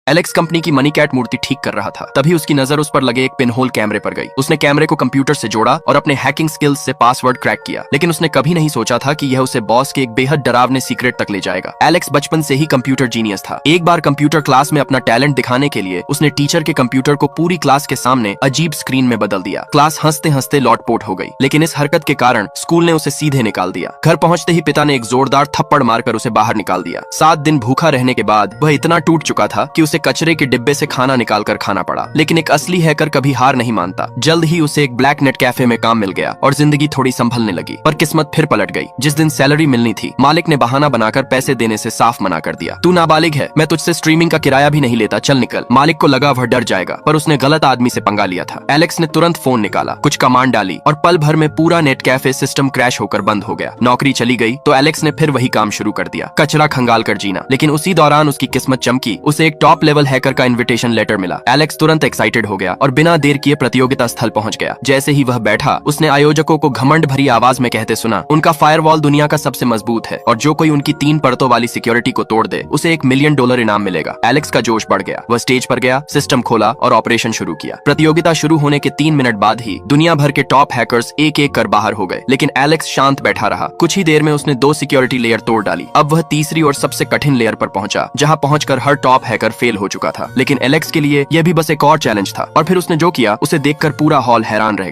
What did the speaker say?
Alex company की money cat मूर्ति ठीक कर रहा था, तभी उसकी नजर उस पर लगे एक पिनहोल कैमरे पर गई। उसने कैमरे को कंप्यूटर से जोड़ा और अपने हैकिंग स्किल्स से पासवर्ड क्रैक किया, लेकिन उसने कभी नहीं सोचा था कि यह उसे बॉस के एक बेहद डरावने सीक्रेट तक ले जाएगा। एलेक्स बचपन से ही कंप्यूटर जीनियस था। एक बार कंप्यूटर क्लास में अपना टैलेंट दिखाने के लिए उसने टीचर के कंप्यूटर को पूरी क्लास के सामने अजीब स्क्रीन में बदल दिया। क्लास हंसते हंसते लौटपोट हो गई, लेकिन इस हरकत के कारण स्कूल ने उसे सीधे निकाल दिया। घर पहुंचते ही पिता ने एक जोरदार थप्पड़ मारकर उसे बाहर निकाल दिया। 7 दिन भूखा रहने के बाद वह इतना टूट चुका था कि उसे कचरे के डिब्बे से खाना निकालकर खाना पड़ा। लेकिन एक असली हैकर कभी हार नहीं मानता। जल्द ही उसे एक ब्लैक नेट कैफे में काम मिल गया और जिंदगी थोड़ी संभलने लगी। पर किस्मत फिर पलट गई। जिस दिन सैलरी मिलनी थी, मालिक ने बहाना बनाकर पैसे देने से साफ मना कर दिया। तू नाबालिग है, मैं तुझसे स्ट्रीमिंग का किराया भी नहीं लेता, चल निकल। मालिक को लगा वह डर जाएगा, पर उसने गलत आदमी से पंगा लिया था। एलेक्स ने तुरंत फोन निकाला, कुछ कमांड डाली और पल भर में पूरा नेट कैफे सिस्टम क्रैश होकर बंद हो गया। नौकरी चली गई तो एलेक्स ने फिर वही काम शुरू कर दिया, कचरा खंगाल कर जीना। लेकिन उसी दौरान उसकी किस्मत चमकी। उसे एक टॉप लेवल हैकर का इनविटेशन लेटर मिला। एलेक्स तुरंत एक्साइटेड हो गया और बिना देर किए प्रतियोगिता स्थल पहुंच गया। जैसे ही वह बैठा, उसने आयोजकों को घमंड भरी आवाज में कहते सुना, उनका फायरवॉल दुनिया का सबसे मजबूत है और जो कोई उनकी 3 परतों वाली सिक्योरिटी को तोड़ दे उसे $1 मिलियन इनाम मिलेगा। एलेक्स का जोश बढ़ गया। वह स्टेज पर गया, सिस्टम खोला और ऑपरेशन शुरू किया। प्रतियोगिता शुरू होने के 3 मिनट बाद ही दुनिया भर के टॉप हैकर्स एक एक कर बाहर हो गए, लेकिन एलेक्स शांत बैठा रहा। कुछ ही देर में उसने 2 सिक्योरिटी लेयर तोड़ डाली। अब वह तीसरी और सबसे कठिन लेयर पर पहुंचा, जहां पहुंचकर हर टॉप हैकर फेल हो चुका था। लेकिन एलेक्स के लिए यह भी बस एक और चैलेंज था। और फिर उसने जो किया उसे देखकर पूरा हॉल हैरान रह